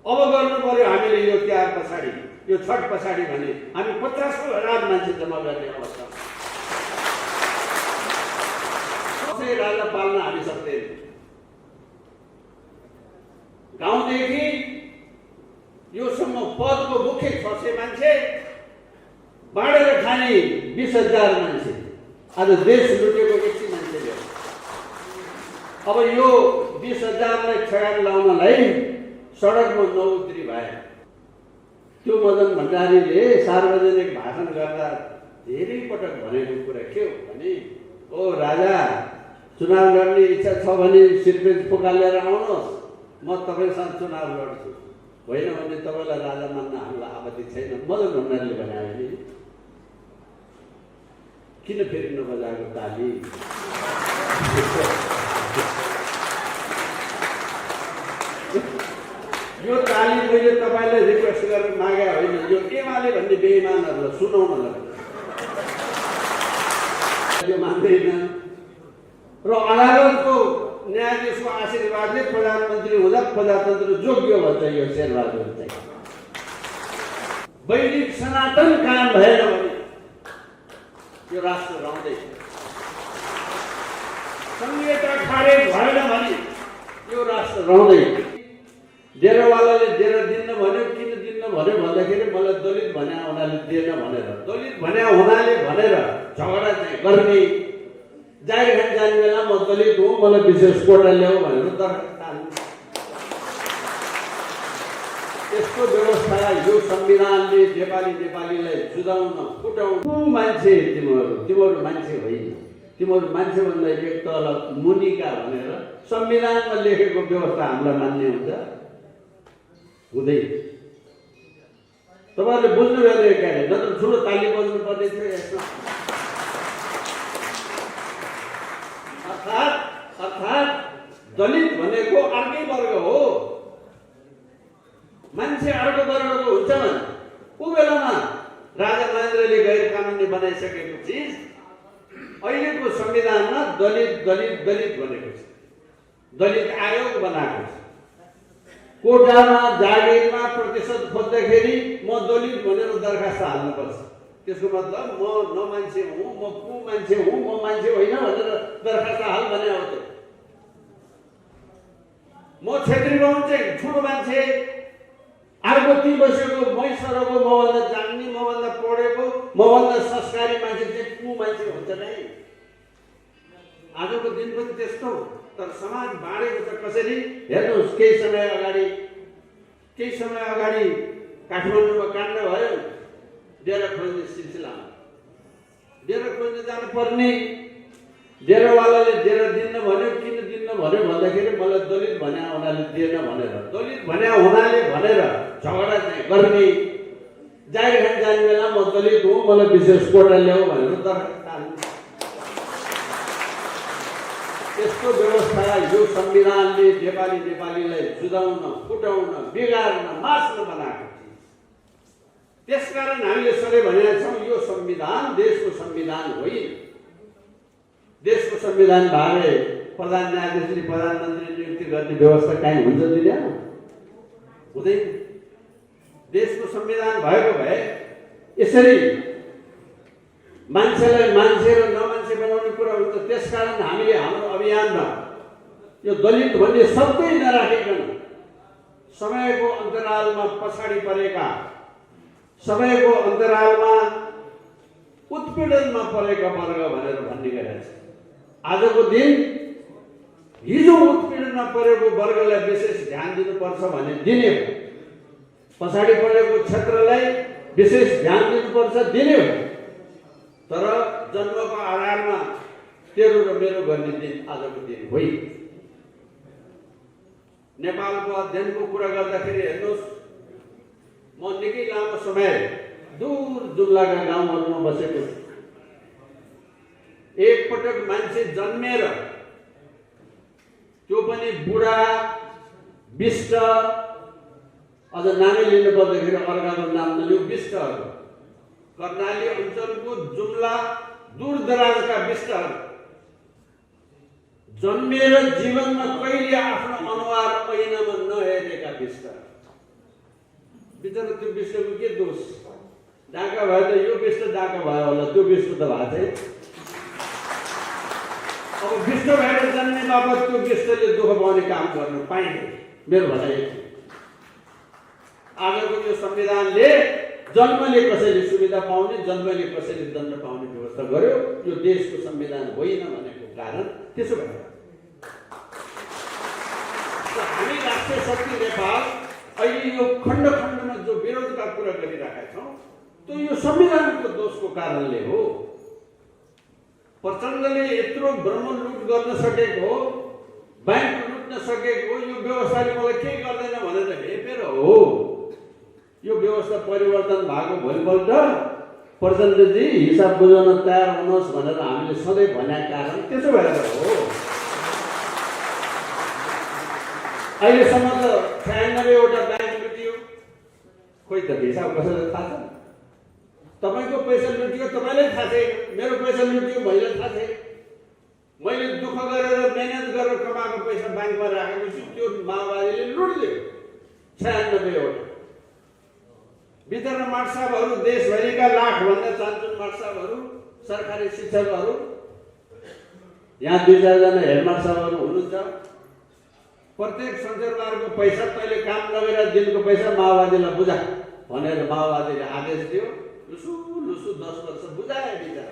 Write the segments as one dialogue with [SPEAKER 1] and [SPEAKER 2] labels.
[SPEAKER 1] अब गर्नु पर्यो हामीले यो तिहार पछाडि, यो छठ पछाडि भने हामी 50,000 मान्छे जम्मा गर्ने अवस्था। कसै राजा पाल्न हामी सक्दैन। गाउँदेखि योसम्म पदको मुख्य 600 मान्छे, बाँडेर खाने 20,000 मान्छे, आज देश लुटेको 100 मान्छेले। अब यो 20,000लाई ठेगान लाउनलाई सडकमा नउत्री भए। त्यो मदन भण्डारीले सार्वजनिक भाषण गर्दा धेरै पटक भनेको कुरा के हो भने, ओ राजा, चुनाव लड्ने इच्छा छ भने सिरपेज पुकालेर आउनुहोस्, म तपाईँसँग चुनाव लड्छु, होइन भने तपाईँलाई राजा मान्न हामीलाई आपत्ति छैन। मदन भण्डारीले भने नि किन फेरि नबजाएको ताली? यो ताली मैले तपाईँलाई रिक्वेस्ट गरेर मागे होइन, यो एमाले भन्ने बेइमानहरूलाई सुनाउन लाग्यो। यो मान्दैन र अदालतको न्यायाधीशको आशीर्वादले प्रधानमन्त्री हुँदा प्रजातन्त्र जोग्य भन्छ यो शेरबहादुर चाहिँ। वैदिक सनातन कायम भएन भने यो राष्ट्र रहँदै, संहिता खारेज भएन भने यो राष्ट्र रहँदै। डेरावालाले डेरा दिन्न भन्यो, किन दिन्न भन्यो भन्दाखेरि मलाई दलित भन्या हुनाले दिएन भनेर, दलित भन्या हुनाले भनेर झगडा चाहिँ गर्ने। जागिर खान जाने बेला म दलित हुँ, मलाई विशेष कोटा ल्याऊ भनेर दरखास्त हाल्नु। यस्तो व्यवस्था यो संविधानले नेपालीलाई जुदाउन फुटाउन। मान्छे तिमीहरू मान्छे होइन, तिमीहरू मान्छे भन्दा एक तल मुनिका भनेर संविधानमा लेखेको व्यवस्था हामीलाई मान्ने हुन्छ हुँदै। तपाईँहरूले बुझ्नु भएन क्यारे, नत्र ठुलो ताली बज्नु पर्ने थियो यसमा। अर्थात् दलित भनेको अर्कै वर्ग हो। मान्छे अर्को वर्गको हुन्छ भने ऊ बेलामा राजा महेन्द्रले गैर कानुनी बनाइसकेको चिज अहिलेको संविधानमा दलित भनेको छ। दलित आयोग बनाएको छ। कोटामा जागिरमा प्रतिशत खोज्दाखेरि म दलित भनेर दरखास्त हाल्नुपर्छ। त्यसको मतलब म न मान्छे हुँ, म कु मान्छे हुँ, म मान्छे होइन भनेर दरखास्त हाल भने हो। त्यो म क्षेत्री बाहुन चाहिँ ठुलो मान्छे, अर्को ती बसेको मैसरको मभन्दा जान्ने, मभन्दा पढेको, मभन्दा संस्कारी मान्छे चाहिँ कु मान्छे हुन्छ नै। आजको दिन पनि त्यस्तो। तर समाज बाँडेको छ कसरी हेर्नुहोस्। केही समय अगाडि काठमाडौँमा काण्ड भयो। डेरा खोज्ने सिलसिलामा डेरा खोज्न जानु पर्ने, डेरावालाले डेरा दिन्न भन्यो, किन दिन्न भन्यो भन्दाखेरि मलाई दलित भन्या हुनाले दिएन भनेर, दलित भन्या हुनाले भनेर झगडा चाहिँ गर्ने। जागिर खान जाने बेला म दलित हुँ, मलाई विशेष कोटा ल्याऊ भनेर दरखास्त हाल्नु। यस्तो व्यवस्था यो संविधानले नेपालीलाई जुदाउन, फुटाउन, बिगार्न, मास्न बनाएको। त्यसकारण हामीले सधैँ भनेका छौँ यो संविधान देशको संविधान होइन। देशको संविधान भए प्रधान न्यायाधीशले प्रधानमन्त्री नियुक्ति गर्ने व्यवस्था काहीँ हुन्छ दुनियाँमा? हुँदैन। देशको संविधान भएको भए यसरी मान्छेलाई मान्छे र नमान्छे बनाउने कुरा हुन्छ। त्यसकारण हामीले हाम्रो अभियानमा यो दलित भन्ने शब्दै नराखिकन समयको अन्तरालमा पछाडि परेका, समयको अन्तरालमा उत्पीडनमा परेका वर्ग भनेर भन्ने गरेका छ। आजको दिन हिजो उत्पीडनमा परेको वर्गलाई विशेष ध्यान दिनुपर्छ भने दिने हो, पछाडि परेको क्षेत्रलाई विशेष ध्यान दिनुपर्छ दिने हो। तर जन्मको आधारमा तेरो र मेरो गर्ने दिन आजको दिन होइन। नेपालको अध्ययनको कुरा गर्दाखेरि हेर्नुहोस्, म निकै लामो समय दूर जुम्लाका गाउँहरूमा बसेको छु। एकपटक मान्छे जन्मेर, त्यो पनि बुढा विष्ट, अझ नामै लिनु पर्दाखेरि अर्काको नाम नलिऊ, विष्टहरू, कर्णाली अञ्चलको जुम्ला दूरदराजका विष्टहरू जन्मेर जीवनमा कहिले आफ्नो अनुहार ऐनामा नहेरेका विष्ट, बिचरा त्यो विश्वको के दोष? डाका भयो त यो विश्व डाका भयो होला, त्यो विश्व त भएको छैन। अब विश्व भएर जन्ने बापत त्यो विश्वले दुःख पाउने काम गर्नु पाइँदैन। मेरो भनाइ आजको यो संविधानले जन्मले कसैले सुविधा पाउने, जन्मले कसैले दण्ड पाउने व्यवस्था गर्यो। यो देशको संविधान होइन भनेको कारण त्यसो भएर हामी राष्ट्रिय शक्ति नेपाल अहिले यो खण्ड खण्डमा जो विरोधका कुरा गरिरहेका छौँ त्यो यो संविधानको दोषको कारणले हो। प्रचण्डले यत्रो ब्रह्म लुट गर्न सकेको हो, बैंक लुट्न सकेको हो, यो व्यवस्थाले मलाई केही गर्दैन भनेर हेपेर हो। यो व्यवस्था परिवर्तन भएको भोलिपल्ट प्रचण्डजी हिसाब बुझाउन तयार हुनुहोस् भनेर हामीले सधैँ भनेका कारण त्यसो भएर हो। अहिलेसम्म त 96वटा ब्याङ्क लुटियो, खोइ त हिसाब कसैलाई थाहा छ? तपाईँको पैसा लुटियो तपाईँलाई थाहा छैन, मेरो पैसा लुटियो मैले थाहा छैन। मैले दुःख गरेर मेहनत गरेर कमाएको पैसा ब्याङ्कमा राखेको छु, त्यो माओवादीले लुटिदियो 96वटा। वितरण माटसाबहरू देशभरिका लाखभन्दा चान्चुन माटसाबहरू, सरकारी शिक्षकहरू, यहाँ 2-4 जना हेड माटसाबहरू हुनुहुन्छ। प्रत्येक शनिबारको पैसा तैँले काम नगरेर दिनको पैसा माओवादीलाई बुझा भनेर माओवादीले आदेश दियो। लुसु लुसु 10 वर्ष बुझाए बिचरा।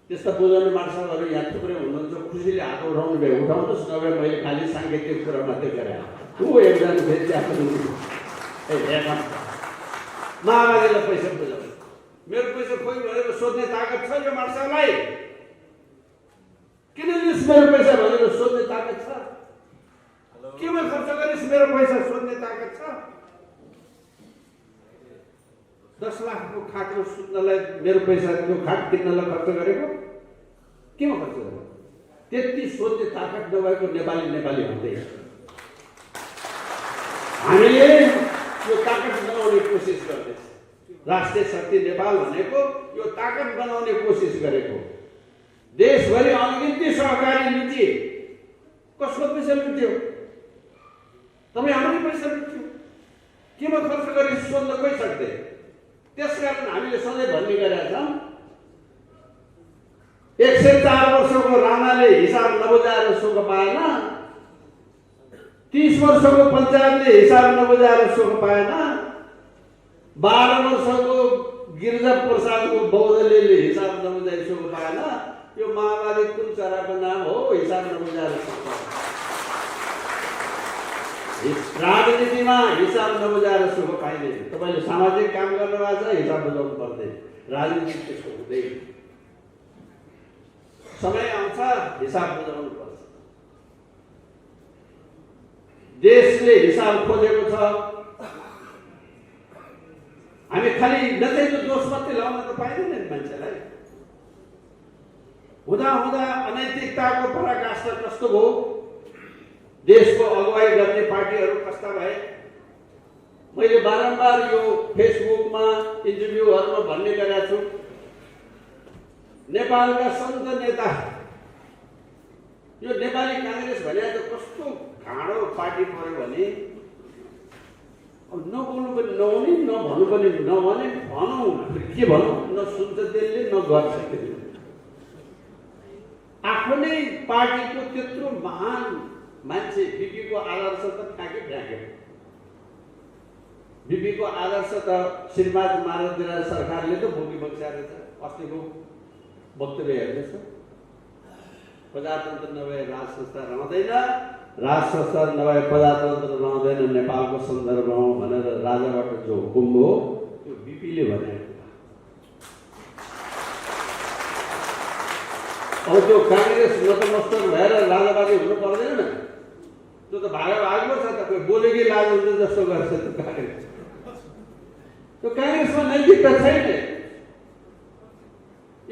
[SPEAKER 1] त्यस्ता बुझाउने माटसाबहरू यहाँ थुप्रै हुनुहुन्छ, खुसीले हात उठाउनु भए उठाउनुहोस्, नभए मैले खालि साङ्केतिक कुरा मात्रै गरेँ। ऊ एकजना फेरि माओवादीलाई पैसा बुझाउने, मेरो पैसा खोइ भनेर सोध्ने ताकत छ यो माटसाबलाई? किन लिस् मेरो पैसा भनेर सोध्ने ताकत छ? केमा खर्च गरिस् मेरो पैसा सोध्ने ताकत छ? 10 लाखको खाटमा सुत्नलाई मेरो पैसा त्यो खाट किन्नलाई खर्च गरेको? केमा खर्च गरेको? त्यति सोध्ने ताकत नभएको नेपाली भन्दै हामीले यो ताकत बनाउने कोसिस गर्दैछ। राष्ट्रिय शक्ति नेपाल भनेको यो ताकत बनाउने कोसिस गरेको। देशभरि अनगिन्ती सहकारी लुटिए, कसको पैसा लुट्यो? तपाईँ हाम्रै पैसा लुट्यो, केमा खर्च गरी सोध्न कोही सक्दै? त्यसकारण हामीले सधैँ भन्ने गरेका छौँ 104 वर्षको राणाले हिसाब नबुझाएर सुख पाएन, 30 वर्षको पञ्चायतले हिसाब नबुझाएर सुख पाएन, 12 वर्षको गिरिजा प्रसादको बौद्धले हिसाब नबुझाइ सुख पाएन। यो माओवादी कुन चराको नाम हो? हिसाब नबुझाएर सुख पाएन। राजनीतिमा हिसाब नबुझाएर सुख पाइँदैन। तपाईँले सामाजिक काम गर्नुभएको छ, हिसाब बुझाउनु पर्दैन। राजनीति त्यसको हुँदैन। समय आउँछ हिसाब बुझाउनु पर्छ। देशले हिसाब खोजेको छ। हामी खालि नचाहिँदो दोष मात्रै लाउन त पाइँदैन नि मान्छेलाई। हुँदा हुँदा अनैतिकताको पराकाष्ठा कस्तो भयो, देशको अगुवाई गर्ने पार्टीहरू कस्ता भए। मैले बारम्बार यो फेसबुकमा इन्टरभ्यूहरूमा भन्ने गरेका छु, नेपालका सन्त नेता यो नेपाली काङ्ग्रेस भने त कस्तो घाँडो पार्टी पर्यो भने अब नबोल्नु पनि नहुने, नभन्नु पनि नभने, भनौँ के भनौँ, न सुन्छ त्यसले न गर्छ त्यसले। आफ्नै पार्टीको त्यत्रो महान मान्छे बिपीको आदर्श त फ्याँक्यो। बिपीको आदर्श त श्रीमान मानवदिरा सरकारले त बोकी बक्साएर छ। अस्तिको वक्तव्य हेर्नुहोस् त, प्रजातन्त्र नभए राज संस्था रहँदैन, राज संस्था नभए प्रजातन्त्र रहँदैन नेपालको सन्दर्भमा भनेर राजाबाट जो हुकुम हो त्यो बिपीले भनेको। अब त्यो काङ्ग्रेस नतमस्तक भएर राजावादी हुनु पर्दैन, त्यो त भागमा छ त। कोही बोलेकै लाज हुन्छ जस्तो गर्छ त्यो काङ्ग्रेस। त्यो काङ्ग्रेसमा नैतिकता छैन।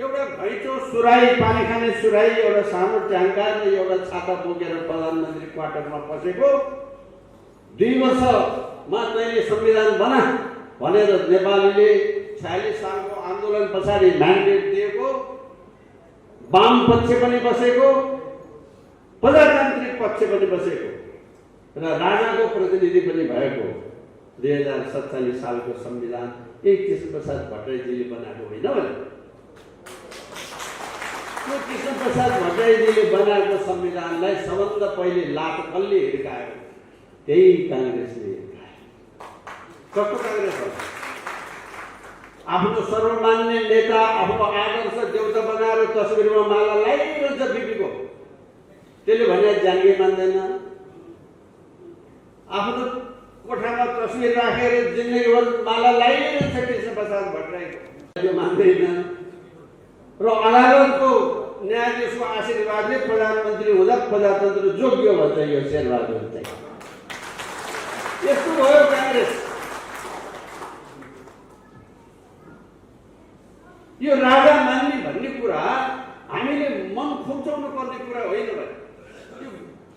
[SPEAKER 1] एउटा घैँचो सुराई, पानी खाने सुराई, एउटा सानो ट्याङ्का र एउटा छाता बोकेर प्रधानमन्त्री क्वार्टरमा पसेको 2 वर्षमा तैँले संविधान बना भनेर नेपालीले 46 सालको आन्दोलन पछाडि म्यान्डेट दिएको, वाम पक्ष पनि बसेको, प्रजातान्त्रिक पक्ष पनि बसेको र राजाको प्रतिनिधि पनि भएको 2047 सालको संविधान यही कृष्णप्रसाद भट्टराईजीले बनाएको होइन भने त्यो कृष्णप्रसाद भट्टराईजीले बनाएको संविधानलाई सबभन्दा पहिले लात कसले हिर्कायो? त्यही काङ्ग्रेसले हिर्कायो। कस्तो काङ्ग्रेस हो? आफ्नो सर्वमान्य नेता, आफ्नो आदर्श देउता बनाएर तस्बिरमा माला लगाइरहन्छ बिपीको। त्यसले भने जान्गे मान्दैन। आफ्नो कोठामा तस्बिर राखेर जिन्दगीभर माला लगाइरहन्छ कृष्णप्रसाद भट्टराईको। त्यो मान्दैन। र अदालतको न्यायाधीशको आशीर्वादले प्रधानमन्त्री हुँदा प्रजातन्त्र जोग्य भन्छ यो शेरबहादुर चाहिँ। यस्तो भयो काङ्ग्रेस। यो राजा मान्ने भन्ने कुरा हामीले मन खुम्चाउनु पर्ने कुरा होइन भने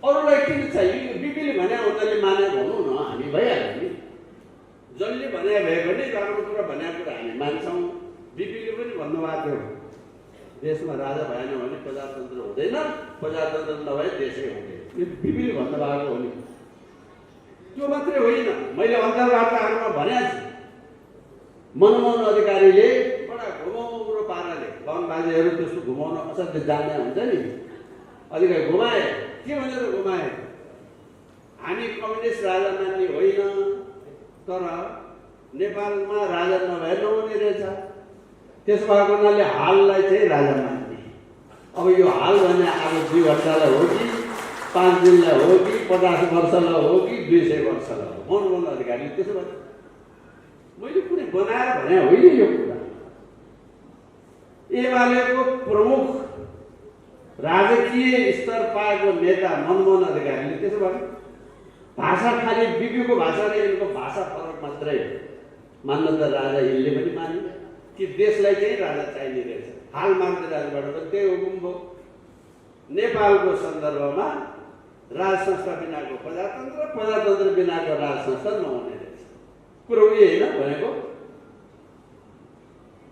[SPEAKER 1] अरूलाई किन चाहियो? बिपीले भने उनीहरूले माने भनौँ न, हामी भइहाल्यो नि। जसले भने भए पनि राम्रो कुरा भनेको कुरा हामी मान्छौँ। बिपीले पनि भन्नुभएको थियो देशमा राजा भएन भने प्रजातन्त्र हुँदैन, प्रजातन्त्र नभए देशै हुँदैन। यो बिपीले भन्नुभएको हो नि। त्यो मात्रै होइन, मैले अन्तर्वार्ताहरूमा भनेको छु। मनमोहन अधिकारीले बडा घुमाउरो पाराले बाहुन बाजेहरू त्यस्तो घुमाउन असाध्यै जान्ने हुन्छ नि, अधिकारी घुमाए। के भनेर घुमाए? हामी कम्युनिस्ट राजा मान्ने होइन, तर नेपालमा राजा नभए नहुने रहेछ। त्यसो भएको हुनाले हाललाई चाहिँ राजा मान्ने। अब यो हाल भने अब 2 घन्टालाई हो कि 5 दिनलाई हो कि 50 वर्षलाई हो कि 200 वर्षलाई हो? मनमोहन अधिकारीले त्यसो भने मैले कुनै बनाएर भने होइन यो कुरा। एमालेको प्रमुख राजकीय स्तर पाएको नेता मनमोहन अधिकारीले त्यसो भने भाषा खालि बिपीको भाषा र यिनको भाषा फरक मात्रै मान्न त राजा यिनले पनि माने कि देशलाई चाहिँ राजा चाहिने रहेछ। हाल मान्दै राजबाट त त्यही हुकुम भयो। नेपालको सन्दर्भमा राज संस्था बिनाको प्रजातन्त्र, प्रजातन्त्र बिनाको राज संस्था नहुने रहेछ। कुरो उयो होइन भनेको।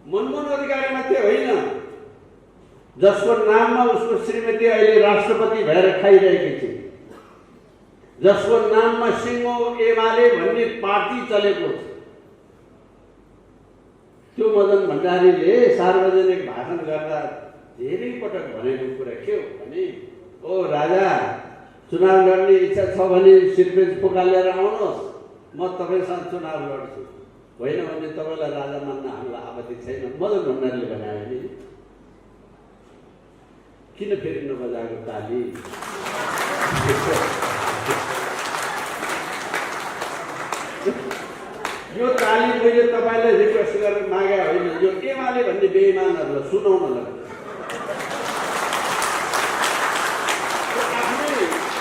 [SPEAKER 1] मनमोहन अधिकारी मात्रै होइन, जसको नाममा उसको श्रीमती अहिले राष्ट्रपति भएर खाइरहेकी छिन्, जसको नाममा सिङ्गो एमाले भन्ने पार्टी चलेको छ, त्यो मदन भण्डारीले सार्वजनिक भाषण गर्दा धेरै पटक भनेको कुरा के हो भने, ओ राजा, चुनाव लड्ने इच्छा छ भने सिरपेज फुकालेर आउनुहोस्, म तपाईँसँग चुनाव लड्छु, होइन भने तपाईँलाई राजा मान्न हामीलाई आपत्ति छैन। मदन भण्डारीले बनायो नि। किन फेरि नबजाएको ताली? यो ताली मैले तपाईँलाई रिक्वेस्ट गरेर मागे होइन, यो एमाले भन्ने बेइमानहरूलाई सुनाउन लाग्यो।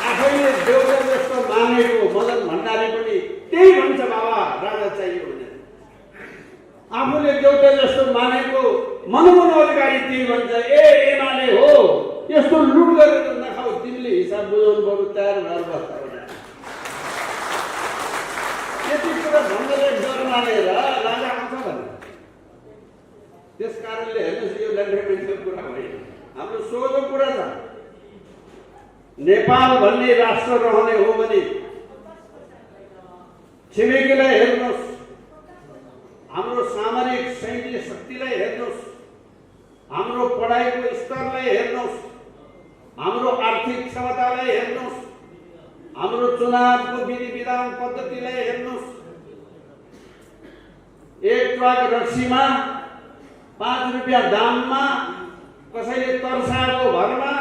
[SPEAKER 1] आफैले देउता जस्तो मानेको मदन भण्डारी पनि त्यही भन्छ, बाबा राजा चाहियो भने। आफूले देउता जस्तो मानेको मनमोहन अधिकारी त्यही भन्छ, ए एमाले हो, यस्तो लुट गरेर नखाऊ, तिमीले हिसाब बुझाउनु पर्यो, तयार भएर बस्छ। यति कुरा भन्दै डर मानेर राजा आउँछ भने त्यस कारणले हेर्नुहोस्, यो ल्यान्ड्रेमेन्टको कुरा होइन, हाम्रो सोझो कुरा छ। नेपाल भन्ने राष्ट्र रहने हो भने छिमेकीलाई हेर्नुहोस्, हाम्रो सामरिक सैन्य शक्तिलाई हेर्नुहोस्, हाम्रो पढाइको स्तरलाई हेर्नुहोस्, हाम्रो आर्थिक क्षमतालाई हेर्नुहोस्, हाम्रो चुनावको विधि विधान पद्धतिलाई हेर्नुहोस्। एक ट्रक रक्सीमा 5 रुपियाँ दाममा कसैले तर्साको भरमा,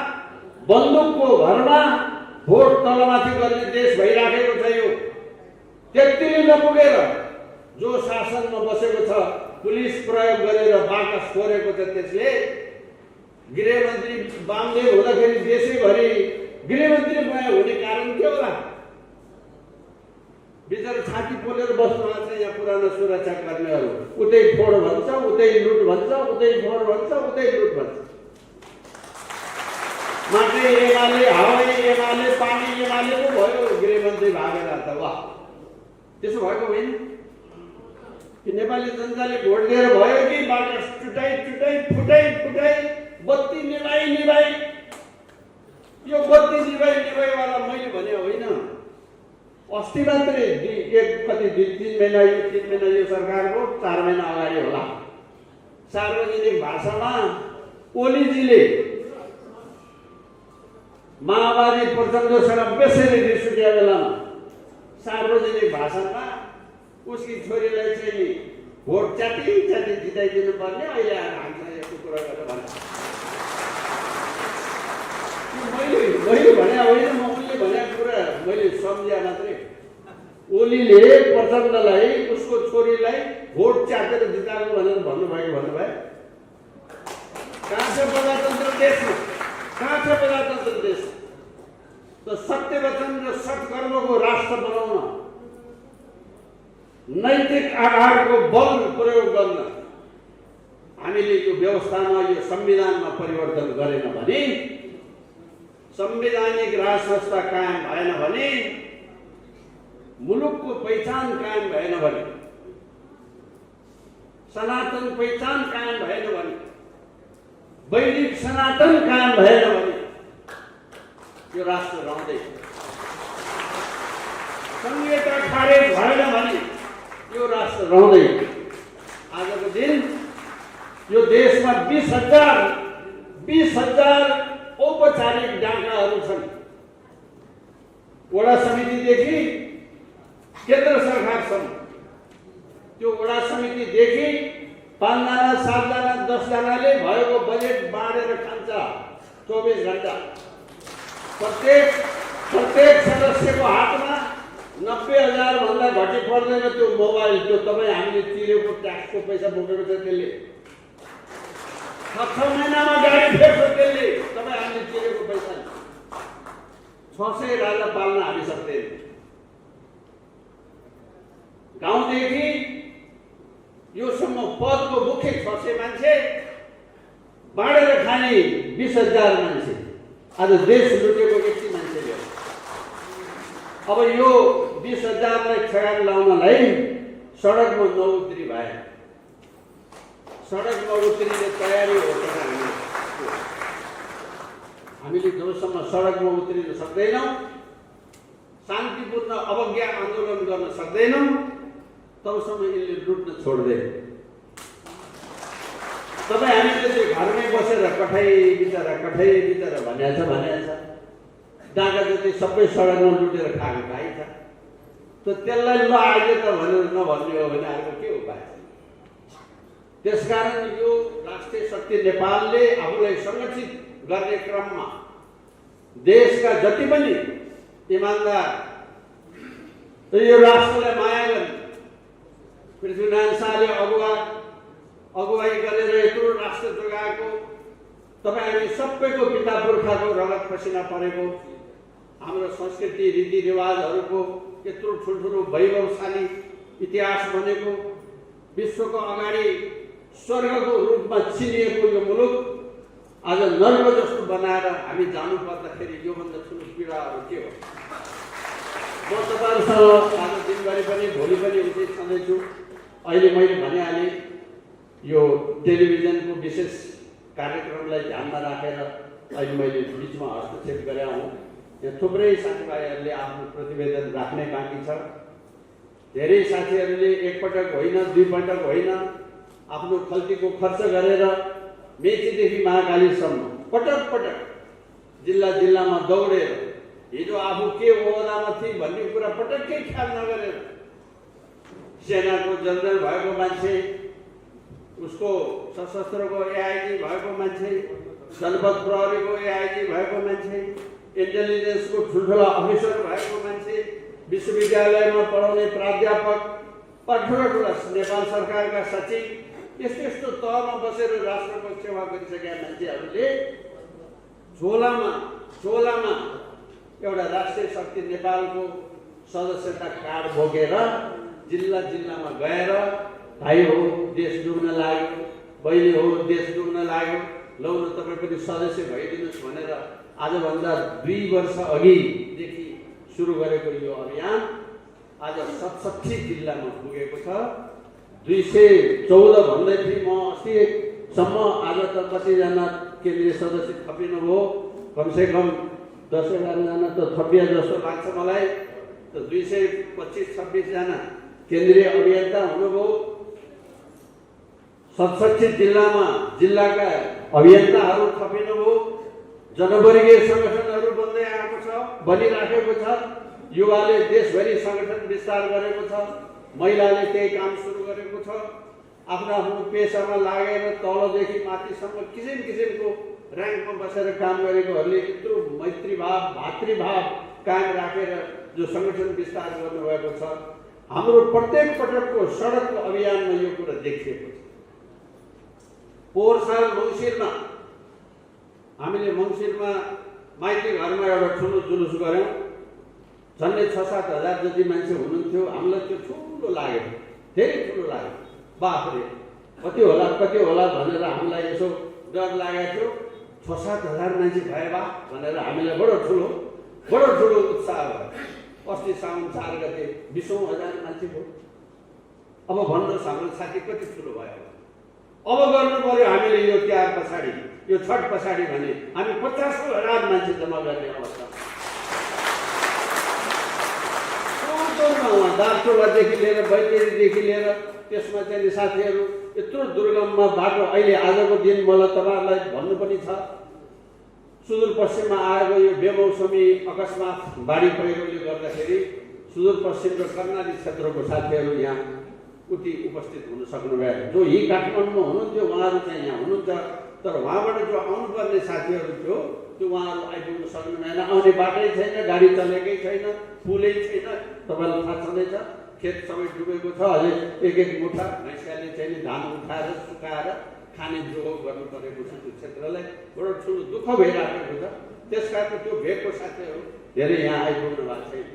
[SPEAKER 1] बन्दुकको भरमा भोट तलमाथि गर्ने देश भइराखेको छ। यो त्यतिले नपुगेर जो शासनमा बसेको छ, पुलिस प्रयोग गरेर बाकस फोरेको छ, त्यसले गृहमन्त्री वामदेव हुँदाखेरि देशैभरि गृहमन्त्री हुने कारण के होला? बिचरा छाती पोलेर बस्नु भएको छ यहाँ पुरानो सुरक्षाकर्मीहरू। उतै फोड भन्छ, उतै लुट भन्छ, उतै फोड भन्छ, उतै लुट भन्छ। मात्रै एमाले, हावाई एमाले, पानी एमाले पो भयो गृहमन्त्री भागेर त। वाह, त्यसो भएको होइन कि नेपाली जनताले भोट दिएर भयो कि बाकस टुटाई टुटाई फुटाई फुटाई बत्ती निभाई निभाई? यो बत्ती निभाई निभाईवाला मैले भने होइन, अस्ति मात्रै दुई तीन महीना यो सरकारको 4 महिना अगाडि होला सार्वजनिक भाषामा ओलीजीले माओवादी प्रचण्डसँग बेसरी रिस उठेको बेलामा सार्वजनिक भाषणमा उसकी छोरीलाई चाहिँ भोट च्याति जिताइदिनु पर्ने अहिले आएर हामीसँग यस्तो कुरा गरेर भन्छ। मैले भने होइन, म उनले भनेको कुरा मैले सम्झिया मात्रै। ओलीले प्रचण्डलाई उसको छोरीलाई भोट च्यातेर जिताउनु भनेर भन्नुभयो। कहाँ छ प्रजातन्त्र देशमा? कहाँ छ प्रजातन्त्र देश? त सत्यवचन र सत्कर्मको राष्ट्र बनाउन नैतिक आधारको बल प्रयोग गर्न हामीले यो व्यवस्थामा यो संविधानमा परिवर्तन गरेन भने, संवैधानिक राज संस्था कायम भएन भने, मुलुकको पहिचान कायम भएन भने, सनातन पहिचान कायम भएन भने, वैदिक सनातन कायम भएन भने यो राष्ट्र रहँदैन। संहिता खारेज भएन भने यो राष्ट्र रहँदैन। आजको दिन यो देशमा 20,000 औपचारिक डाँगाहरू छन्। वडा समितिदेखि केन्द्र सरकारसम्म। त्यो वडा समितिदेखि 5 जना 7 जना 10 जनाले भएको बजेट बाँडेर खान्छ 24 घण्टा। प्रत्येक सदस्यको हातमा 90,000 भन्दा घटी पर्दैन त्यो मोबाइल। त्यो तपाईँ हामीले तिरेको ट्याक्सको पैसा बोकेको छ त्यसले। 6 महिनामा गाडी फेर्छ त्यसले, तपाईँ हामीले तिरेको पैसा। 600 राजा पाल्न हामी सक्दैन। गाउँदेखि योसम्म पदको मुख्य 600 मान्छे, बाँडेर खाने 20,000 मान्छे। आज देश लुटेको व्यक्ति मान्छेले। अब यो 20,000लाई ठेगान लाउनलाई सडकमा नउत्रि भए। सडकमा उत्रिने तयारी हो हामीले जबसम्म सडकमा उत्रिन सक्दैनौँ, शान्तिपूर्ण अवज्ञा आन्दोलन गर्न सक्दैनौँ, तबसम्म यसले लुट्न छोड्दैन। तपाईँ हामीले चाहिँ घरमै बसेर कठै बिचरा भनेको छ। डाँगा जति सबै सडकमा लुटेर खाएको खाइन्छ। त त्यसलाई ल अहिले त भनेर नभन्ने हो भने अर्को के उपाय छ? त्यसकारण यो राष्ट्रिय शक्ति नेपालले आफूलाई सङ्गठित गर्ने क्रममा देशका जति पनि इमानदार यो राष्ट्रलाई माया गर्ने पृथ्वीनारायण शाहले अगुवाई गरेर यत्रो राष्ट्र जोगाएको, तपाईँ हामी सबैको पिता पुर्खाको रगत पसिना परेको, हाम्रो संस्कृति रीतिरिवाजहरूको यत्रो ठुल्ठुलो वैभवशाली इतिहास बनेको, विश्वको अगाडि स्वर्गको रूपमा चिनिएको यो मुलुक आज नर्क जस्तो बनाएर हामी जानु पर्दाखेरि योभन्दा ठुलो पीडाहरू के हो? म तपाईँहरूसँग आज दिनभरि पनि भोलि पनि उतै छँदैछु। अहिले मैले भनिहालेँ, यो टेलिभिजनको विशेष कार्यक्रमलाई ध्यानमा राखेर अहिले मैले बिचमा हस्तक्षेप गरेँ हुँ। यहाँ थुप्रै साथीभाइहरूले आफ्नो प्रतिवेदन राख्ने बाँकी छ। धेरै साथीहरूले एकपटक होइन, 2 पटक होइन, आफ्नो खल्तीको खर्च गरेर मेचीदेखि महाकालीसम्म पटक जिल्लामा दौडेर हिजो आफू के ओहदामा थिए भन्ने कुरा पटक्कै ख्याल नगरेर सेनाको जनरल भएको मान्छे, उसको सशस्त्रको एआइजी भएको मान्छे, जनपद प्रहरीको एआइजी भएको मान्छे, इन्टेलिजेन्सको ठुल्ठुला अफिसर भएको मान्छे, विश्वविद्यालयमा पढाउने प्राध्यापक, ठुला नेपाल सरकारका सचिव, यस्तो तहमा बसेर राष्ट्रको सेवा गरिसकेका मान्छेहरूले झोलामा एउटा राष्ट्रिय शक्ति नेपालको सदस्यता कार्ड बोकेर जिल्लामा गएर भाइ हो देश डुब्न लाग्यो, बहिनी हो देश डुब्न लाग्यो, लौ न तपाईँ पनि सदस्य भइदिनुहोस् भनेर आजभन्दा 2 वर्ष अघिदेखि सुरु गरेको यो अभियान आज 67 जिल्लामा पुगेको छ। 214 भन्दै थिएँ म अस्तिसम्म, आज त कतिजना केन्द्रीय सदस्य थपिनुभयो, कमसेकम 10-11 जना त थपिया जस्तो लाग्छ मलाई। त 225-26 जना केन्द्रीय अभियन्ता हुनुभयो। 67 जिल्लामा जिल्लाका अभियन्ताहरू थपिनुभयो। जनवर्गीय सङ्गठनहरू बन्दै आएको छ, बनिराखेको छ। युवाले देशभरि सङ्गठन विस्तार गरेको छ। महिलाले त्यही काम सुरु गरेको छ। आफ्नो आफ्नो पेसामा लागेर तलदेखि माथिसम्म किसिम किसिमको र्याङ्कमा बसेर काम गरेकोहरूले यत्रो मैत्रीभाव भातृभाव कायम राखेर जो सङ्गठन विस्तार गर्नुभएको छ। हाम्रो प्रत्येक पटकको सडकको अभियानमा यो कुरा देखिएको छ। पोहोर साल मङ्सिरमा हामीले मङ्सिरमा माइती घरमा एउटा ठुलो जुलुस गऱ्यौँ। झन्डै 6-7 हजार जति मान्छे हुनुहुन्थ्यो। हामीलाई त्यो ठुलो लाग्यो, धेरै ठुलो लाग्यो। बाफरे कति होला भनेर हामीलाई यसो डर लागेको थियो। 6-7 हजार मान्छे भए बा भनेर हामीलाई बडो ठुलो उत्साह भयो। अस्ति साउन 4 गते 20 हजार मान्छे भयो। अब भन्नुहोस् हाम्रो साथी कति ठुलो भयो। अब गर्नु पर्यो हामीले यो तिहार पछाडि, यो छठ पछाडि भने हामी 50 हजार मान्छे जम्मा गर्ने अवस्था। उहाँ दार्चुलादेखि लिएर बैतेरीदेखि लिएर त्यसमा चाहिँ साथीहरू यत्रो दुर्गममा बाटो। अहिले आजको दिन मलाई तपाईँहरूलाई भन्नु पनि छ, सुदूरपश्चिममा आएको यो बेमौसमी अकस्मात बाढी पहिरोले गर्दाखेरि सुदूरपश्चिम र कर्णाली क्षेत्रको साथीहरू यहाँ उति उपस्थित हुन सक्नुभयो। जो यही काठमाडौँमा हुनुहुन्थ्यो उहाँहरू चाहिँ यहाँ हुनुहुन्छ, तर उहाँबाट जो आउनुपर्ने साथीहरू थियो त्यो उहाँहरू आइपुग्न सक्नु भएन। आउने बाटै छैन, गाडी चलेकै छैन, पुलै छैन। तपाईँलाई थाहा छँदैछ, खेत सबै डुबेको छ। अझै एक मुठा भैँसियाले चाहिँ धान उठाएर सुकाएर खाने जोग गर्नु परेको छ। त्यो क्षेत्रलाई बडो ठुलो दुःख भइराखेको छ। त्यसकारण त्यो भेगको साथीहरू धेरै यहाँ आइपुग्नु भएको छैन।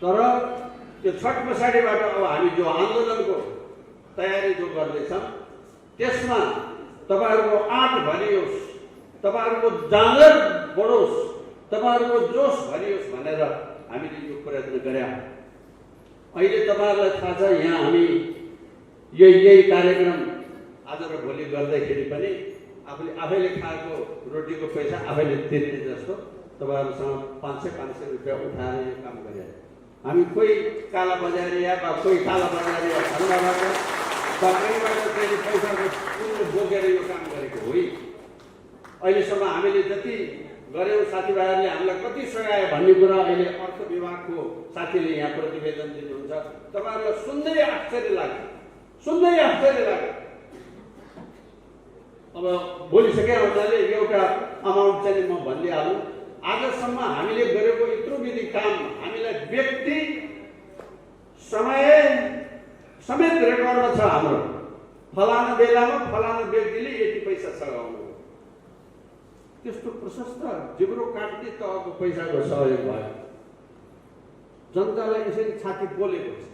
[SPEAKER 1] तर त्यो छठ पछाडिबाट अब हामी जो आन्दोलनको तयारी जो गर्दैछौँ त्यसमा तपाईँहरूको आँट भरियोस्, तपाईँहरूको जाँगर बढोस्, तपाईँहरूको जोस भरियोस् भनेर हामीले यो प्रयत्न गर्यौँ। अहिले तपाईँहरूलाई थाहा छ, यहाँ हामी यही कार्यक्रम आज र भोलि गर्दाखेरि पनि आफैले खाएको रोटीको पैसा आफैले तिर्ने जस्तो तपाईँहरूसँग 500 रुपियाँ उठाएर यो काम गरे। हामी कोही काला बजारिया वा कोही काला बजारिया धन्दाबाट वा कहीँबाट चाहिँ पैसाको पुण्य बोकेर यो काम गरेको होइन। अहिलेसम्म हामीले जति गऱ्यौँ, साथीभाइहरूले हामीलाई कति सघायो भन्ने कुरा अहिले अर्थ विभागको साथीले यहाँ प्रतिवेदन दिनुहुन्छ। तपाईँहरूलाई सुन्दै आश्चर्य लाग्यो। अब बोलिसके हुनाले एउटा अमाउन्ट चाहिँ म भनिदिइहालौँ। आजसम्म हामीले गरेको यत्रो विधि काम हामीलाई व्यक्ति समय समेत रेकर्डमा छ हाम्रो। फलाना बेलामा फलाना व्यक्तिले यति पैसा सघाउनु, त्यस्तो प्रशस्त जिब्रो काट्ने तहको पैसाको सहयोग भयो। जनतालाई यसरी छाती पोलेको छ।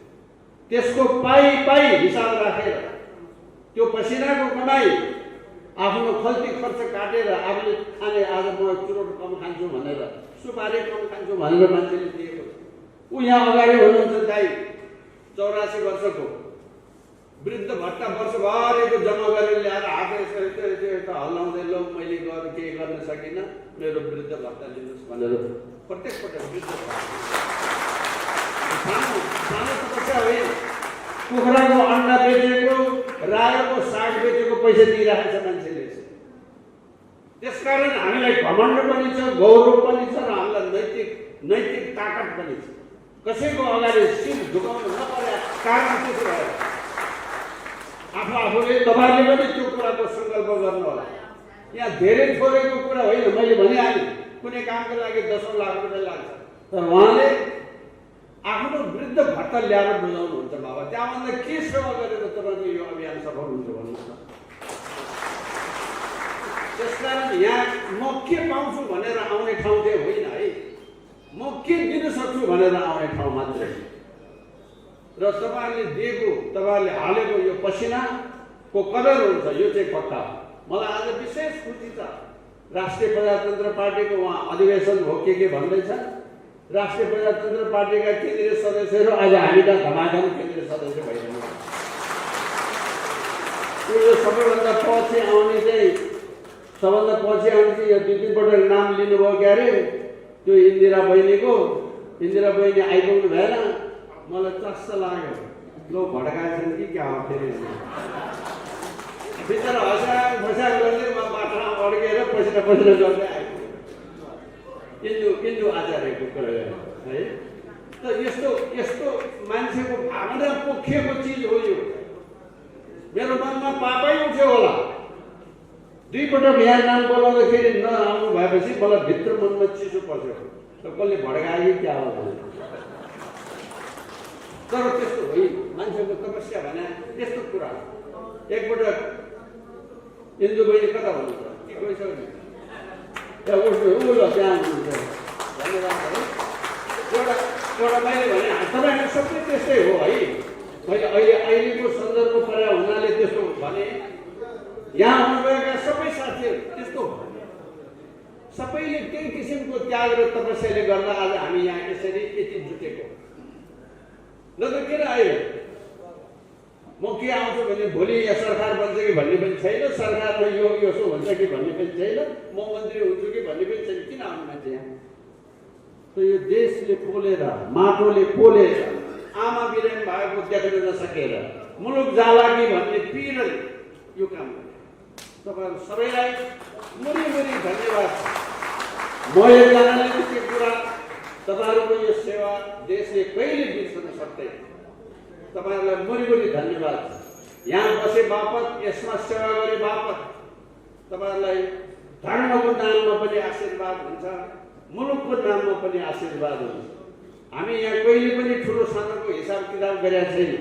[SPEAKER 1] त्यसको पाई हिसाब राखेर त्यो पसिनाको कमाई आफ्नो खल्ती खर्च काटेर आफूले खाने, आज म चुरोट कम खान्छु भनेर, सुपारी कम खान्छु भनेर मान्छेले दिएको छ। ऊ यहाँ अगाडि हुनुहुन्छ दाइ, 84 वर्षको वृद्ध भत्ता वर्षभरिको जम्मा गरेर ल्याएर हात यस्तो हल्लाउँदै लो मैले केही गर्न सकिनँ, मेरो वृद्ध भत्ता लिनुहोस् भनेर प्रत्येक पटक वृद्ध सानो समस्या होइन। कुखुराको अन्डा बेचेको, रायोको साग बेचेको पैसा दिइरहेको छ मान्छेले। त्यसकारण हामीलाई घमण्ड पनि छ, गौरव पनि छ र हामीलाई नैतिक ताकत पनि छ। कसैको अगाडि शिर झुकाउनु नपरे कारण त्यसो भयो। आफूले तपाईँले पनि त्यो कुराको सङ्कल्प गर्नु होला। यहाँ धेरै थोरैको कुरा होइन, मैले भनिहालेँ कुनै कामको लागि 10 लाख रुपियाँ लाग्छ, तर उहाँले आफ्नो वृद्ध भत्ता ल्याएर बुझाउनुहुन्छ। बाबा त्यहाँभन्दा के सेवा गरेर तपाईँको यो अभियान सफल हुन्छ भन्नुहोस् न। त्यसकारण यहाँ म के पाउँछु भनेर आउने ठाउँ चाहिँ होइन है, म के दिन सक्छु भनेर आउने ठाउँ मात्रै। र तपाईँहरूले दिएको, तपाईँहरूले हालेको यो पसिनाको कदर हुन्छ, यो चाहिँ पक्का। मलाई आज विशेष खुसी छ, राष्ट्रिय प्रजातन्त्र पार्टीको उहाँ अधिवेशन हो के भन्दैछ। राष्ट्रिय प्रजातन्त्र पार्टीका केन्द्रीय सदस्यहरू आज हामीका धमाधम केन्द्रीय सदस्य भइरहनु छ। यो सबैभन्दा पछि आउने चाहिँ यो 2-3 पटक नाम लिनुभयो के अरे, त्यो इन्दिरा बहिनीको इन्दिरा बहिनी आइपुग्नु भएन, मलाई चस्स लाग्यो, लो भड्काएछन् कि क्या हो फेरि बिचरा हँसाक फसाक गर्दै म बाटोमा अड्केर पसिना गर्दै आइपुग्यो। इन्दु आचार्यको कुरा है। त यस्तो मान्छेको भावना पोखिएको चिज हो यो। मेरो मनमा पापै उठ्यो होला, दुईपटक यहाँ नाम बोलाउँदाखेरि नआउनु भएपछि मलाई भित्र मनमा चिसो पर्छ, त कसले भड्कायो क्या हो। तर त्यस्तो होइन, मान्छेको तपस्या भने त्यस्तो कुरा। एकपटक इन्दु बहिनी कता हुनुहुन्छ कि गइसक्नु त्यहाँ उठ्नु ल त्यहाँ हुनुहुन्छ, धन्यवाद है। एउटा मैले भने तपाईँहरू सबै त्यस्तै हो है। मैले अहिलेको सन्दर्भ परेर हुनाले त्यस्तो भने, यहाँ हुनुभएका सबै साथीहरू त्यस्तो सबैले त्यही किसिमको त्याग र तपस्याले गर्दा आज हामी यहाँ यसरी यति जुटेको। न त किन आयो, म के आउँछु भने भोलि यहाँ सरकार बन्छ कि भन्ने पनि छैन, सरकारमा यो यसो हुन्छ कि भन्ने पनि छैन, म मन्त्री हुन्छु कि भन्ने पनि छैन। किन आउनु मान्छे यहाँ? त यो देशले पोलेर, माटोले पोलेर, आमा बिरामी भएको देख्न नसकेर, मुलुक जाला कि भन्ने पीडले यो काम गर्यो। तपाईँहरू सबैलाई मुरी धन्यवाद। म एकजनाले त्यो कुरा, तपाईँहरूको यो सेवा देशले कहिले बिर्सन सक्दैन। तपाईँहरूलाई मुरी धन्यवाद। यहाँ बसे बापत, यसमा सेवा गरे बापत तपाईँहरूलाई धर्मको नाममा पनि आशीर्वाद हुन्छ, मुलुकको नाममा पनि आशीर्वाद हुन्छ। हामी यहाँ कहिले पनि ठुलो सानोको हिसाब किताब गरेका छैन।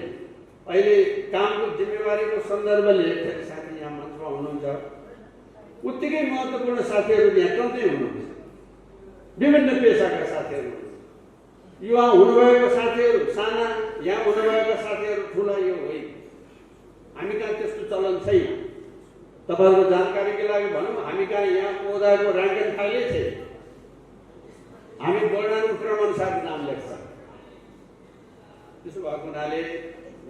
[SPEAKER 1] अहिले कामको जिम्मेवारीको सन्दर्भले फेरि साथी यहाँ मञ्चमा हुनुहुन्छ, उत्तिकै महत्त्वपूर्ण साथीहरू यहाँ टन्दै हुनुहुन्छ, विभिन्न पेसाका साथीहरू, युवा हुनुभएको साथीहरू, साना यहाँ हुनुभएका साथीहरू, ठुला यो होइन। हामी कहाँ त्यस्तो चलन छैन। तपाईँहरूको जानकारीको लागि भनौँ, हामी कहाँ यहाँ ओदाको ऱ्याङ्क एन्ड फाइलै छैन। हामी वर्णानुक्रम अनुसार नाम लेख्छ। त्यसो भएको हुनाले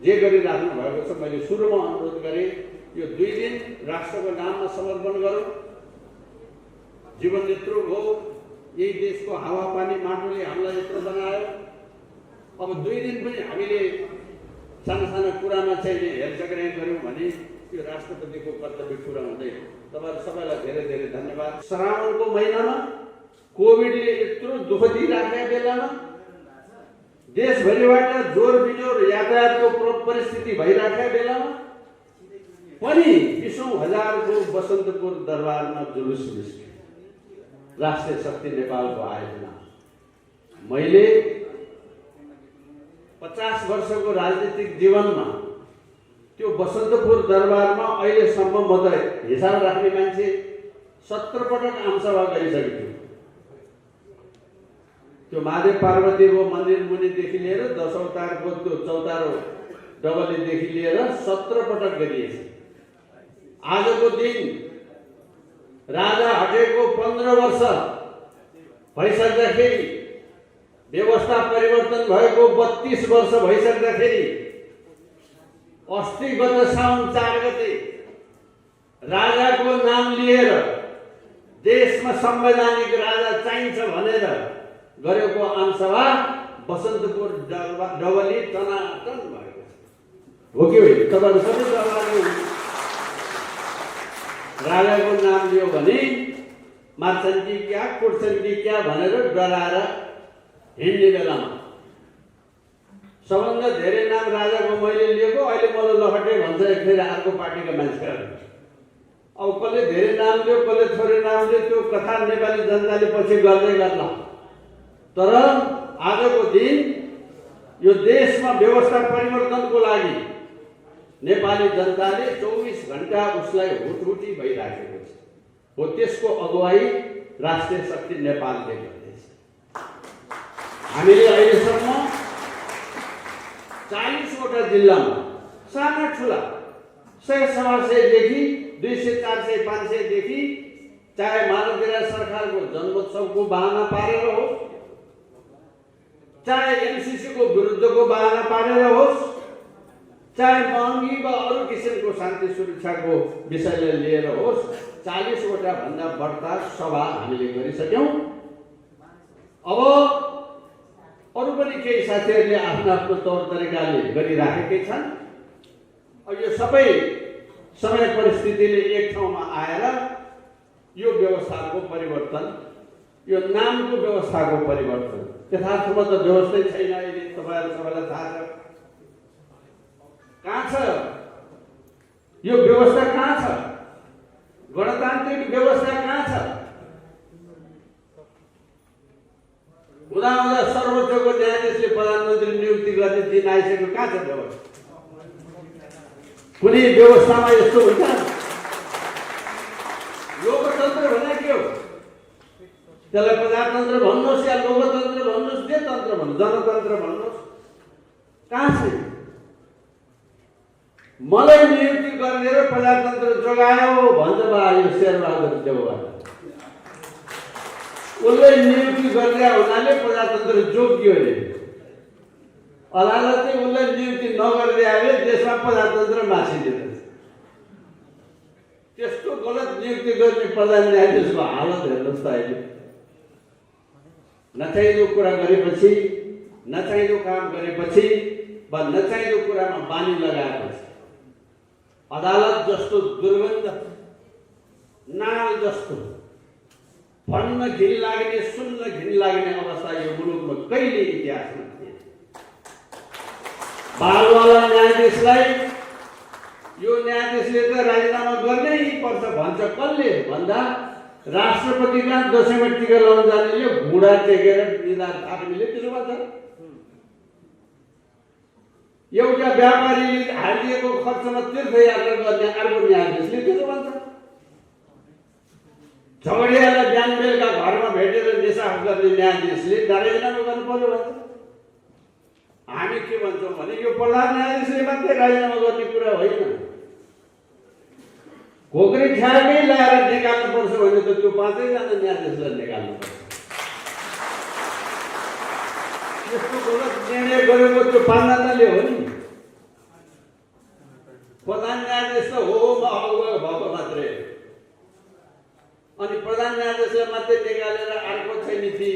[SPEAKER 1] जे गरिराख्नु भएको छ, मैले सुरुमा अनुरोध गरेँ, यो 2 दिन राष्ट्रको नाममा समर्पण गरौँ। जीवन यत्रो हो, यही देशको हावापानी माटोले हामीलाई यत्रो बनायो। अब 2 दिन पनि हामीले साना कुरामा चाहिँ हेरचक्राइ गऱ्यौँ भने यो राष्ट्रपतिको कर्तव्य पुरा हुँदैन। तपाईँहरू सबैलाई धेरै धन्यवाद। श्रावणको महिनामा कोभिडले यत्रो दुःख दिइराखेका बेलामा, देशभरिबाट जोर बिजोर यातायातको परिस्थिति भइराखेका बेलामा पनि 20औं हजारको बसन्तपुर दरबारमा जुलुस निस्क्यो राष्ट्रिय शक्ति नेपालको आयोजना। मैले 50 वर्षको राजनीतिक जीवनमा त्यो बसन्तपुर दरबारमा अहिलेसम्म म त हिसाब राख्ने मान्छे 17 पटक आमसभा गरिसकेको। त्यो महादेव पार्वतीको मन्दिर मुनिदेखि लिएर 10 अवतारको त्यो चौतारो डबलीदेखि लिएर 17 पटक गरिएछ। आजको दिन राजा हटेको 15 वर्ष भइसक्दाखेरि, व्यवस्था परिवर्तन भएको 32 वर्ष भइसक्दाखेरि, अस्ति गत साउन 4 गते राजाको नाम लिएर देशमा संवैधानिक राजा चाहिन्छ भनेर गरेको आमसभा बसन्तपुर डबली टनाटन भएको हो कि होइन? तपाईँहरू सबै दरबारले राजाको नाम लियो भने मार्छन् कि क्या, कुट्छन् कि क्या भनेर डराएर हिँड्ने बेलामा सबभन्दा धेरै नाम राजाको मैले लिएको। अहिले मलाई लखटे भन्छ फेरि अर्को पार्टीका मान्छेहरू। अब कसले धेरै नाम लियो, कसले थोरै नाम लियो, त्यो कथा नेपाली जनताले पछि गर्दै गर्ला। तर आजको दिन यो देशमा व्यवस्था परिवर्तनको लागि नेपाली जनताले 24 घण्टा उसलाई हुटहुटी भइराखेको छ। हो त्यसको अगुवाई राष्ट्रिय शक्ति नेपालले गर्दैछ। हामीले अहिलेसम्म 40 वटा जिल्लामा साना ठुला 100-125 देखि 200, 400, 500 देखि, चाहे मानवदेरा सरकारको जन्मोत्सवको बहाना पारेर होस्, चाहे एमसीसीको विरुद्धको बहाना पारेर होस्, चाहे महँगी वा अरू किसिमको शान्ति सुरक्षाको विषयलाई लिएर होस्, 40 वटा भन्दा बढ्ता सभा हामीले गरिसक्यौँ। अब अरू पनि केही साथीहरूले आफ्नो आफ्नो तौर तरिकाले गरिराखेकै छन्। अब यो सबै समय परिस्थितिले एक ठाउँमा आएर यो व्यवस्थाको परिवर्तन, यो नामको व्यवस्थाको परिवर्तन, यथार्थमा त व्यवस्थै छैन। अहिले तपाईँहरू सबैलाई थाहा छ कहाँ छ यो व्यवस्था, कहाँ छ गणतान्त्रिक व्यवस्था, कहाँ छ? हुँदा हुँदा सर्वोच्चको न्यायाधीशले प्रधानमन्त्री नियुक्ति गर्ने दिन आइसक्यो, कहाँ छ व्यवस्था? कुनै व्यवस्थामा यस्तो हुन्छ? लोकतन्त्र भने के हो? त्यसलाई प्रजातन्त्र भन्नुहोस् या लोकतन्त्र भन्नुहोस्, जे तन्त्र भन्नुहोस्, जनतन्त्र भन्नुहोस्, कहाँ छ? मलाई नियुक्ति गरेर प्रजातन्त्र जोगायो भन्छ बा यो शेरबहादुर देउवा। उसले नियुक्ति गरेर हुनाले प्रजातन्त्र जोगियो अरे। अदालतले उसलाई नियुक्ति नगरिदिए देशमा प्रजातन्त्र मासिदिँदैन। त्यस्तो गलत नियुक्ति गर्ने प्रधान न्यायाधीशको हालत हेर्नुहोस् त अहिले। नचाहिँदो कुरा गरेपछि, नचाहिँदो काम गरेपछि वा नचाहिँदो कुरामा बानी लगाएपछि अदालत जस्तो दुर्गन्ध, नाल जस्तो भन्न घिन लाग्ने, सुन्न घिन लाग्ने अवस्था यो मुलुकमा कहिले इतिहासमा थिएन। बालवाला न्यायाधीशलाई यो न्यायाधीशले त राजीनामा गर्नै पर्छ भन्छ। कसले भन्दा राष्ट्रपतिका दशैँमा टिका लगाउन जानेले घुँडा टेकेर निधार थाप्नेले त्यसो भन्छ। एउटा व्यापारीले हालिएको खर्चमा तीर्थयात्रा गर्ने अर्को न्यायाधीशले त्यसो भन्छ। झगडियालाई बिहान बेलुका घरमा भेटेर निसा गर्ने न्यायाधीशले राजीनामा गर्नु पर्यो भन्छ। हामी के भन्छौँ भने यो प्रधान न्यायाधीशले मात्रै राजीनामा गर्ने कुरा होइन। घोक्री ठ्याकै ल्याएर निकाल्नुपर्छ भने त त्यो 5जना न्यायाधीशलाई निकाल्नुपर्छ। यस्तो गलत निर्णय गरेको त्यो 5जनाले हो नि। प्रधान न्यायाधीश त हो भएको मात्रै, अनि प्रधान न्यायाधीशलाई मात्रै निकालेर अर्को चाहिँ नीति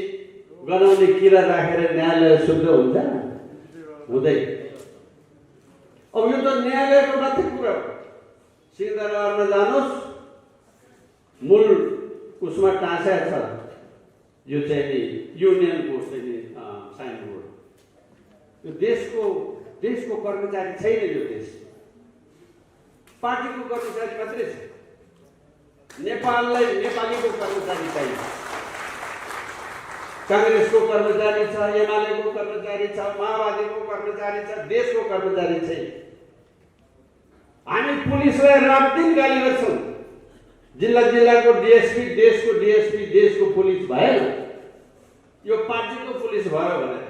[SPEAKER 1] गराउने किरा राखेर न्यायालय शुद्ध हुन्छ? हुँदैन। अब यो त न्यायालयको मात्रै कुरा हो। सिंहदरबारमा जानुहोस्, मूल उसमा टाँसा छ यो चाहिँ नि युनियनको चाहिँ नि साइन बोर्ड। यो देशको कर्मचारी छैन। यो देश पार्टीको कर्मचारी मात्रै छ। नेपाललाई नेपालीको कर्मचारी चाहिन्छ, काङ्ग्रेसको कर्मचारी छ, एमालेको कर्मचारी छ, माओवादीको कर्मचारी छ, देशको कर्मचारी छैन। हामी पुलिसलाई रातदिन गाली गर्छौँ। जिल्लाको डिएसपी, देशको डिएसपी, देशको पुलिस भएन, यो पार्टीको पुलिस भयो भने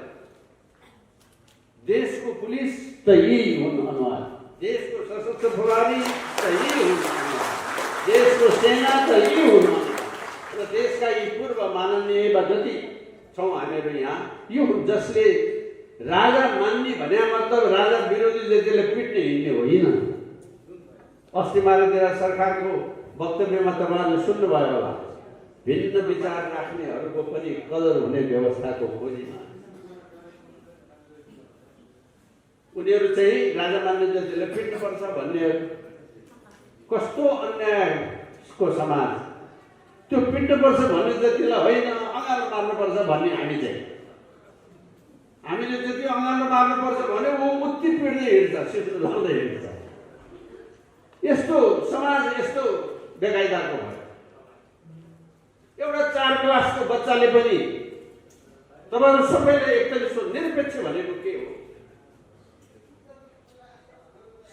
[SPEAKER 1] देशको पुलिस त यी हुन् अनुहार, देशको सशस्त्र प्रहरी त यी हुन्, देशको सेना त यी हुन् र देशका यी पूर्व माननीय जति छौँ हामीहरू यहाँ, यो हुन् जसले राजा मान्ने भने मतलब राजा विरोधी जतिले पिट्ने हिँड्ने होइन। अस्ति मारेतिर सरकारको वक्तव्यमा तपाईँहरूले सुन्नुभयो होला, भिन्न विचार राख्नेहरूको पनि कदर हुने व्यवस्थाको खोजीमा उनीहरू चाहिँ राजा मान्ने जतिले पिट्नुपर्छ भन्ने कस्तो अन्यायको समाज। त्यो पिट्नुपर्छ भन्ने जतिलाई होइन, अँगालो मार्नुपर्छ भन्ने हामीले जति अँगालो मार्नुपर्छ भने ऊ उति पिट्दै हिँड्छ, सिस्नो लाउँदै हिँड्छ। यस्तो समाज यस्तो बेकायदाको भयो। एउटा 4 क्लासको बच्चाले पनि तपाईँहरू सबैले एकतर्फ निरपेक्ष भनेको के हो?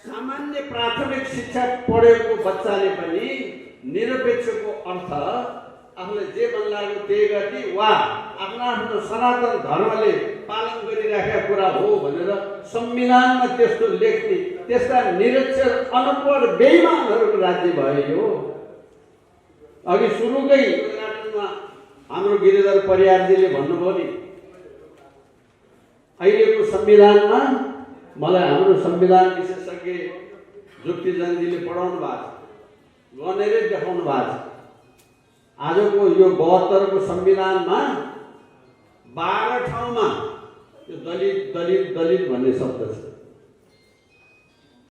[SPEAKER 1] सामान्य प्राथमिक शिक्षा पढेको बच्चाले पनि निरपेक्षको अर्थ आफूले जे मन लाग्यो त्यही गर्ने वा आफ्नो सनातन धर्मले पालन गरिराखेका कुरा हो भनेर संविधानमा त्यस्तो लेख्ने त्यस्ता निरक्षर अनपढ बेइमानहरूको राज्य भयो यो। अघि सुरुकै उद्घाटनमा हाम्रो गिरिधर परियारजीले भन्नुभयो नि, अहिलेको संविधानमा मलाई हाम्रो संविधान विशेषज्ञ जुक्तिजनजीले पढाउनु भएको छ, गनेरै देखाउनु भएको छ। आजको यो 72 को संविधानमा 12 ठाउँमा यो दलित दलित दलित भन्ने शब्द छ।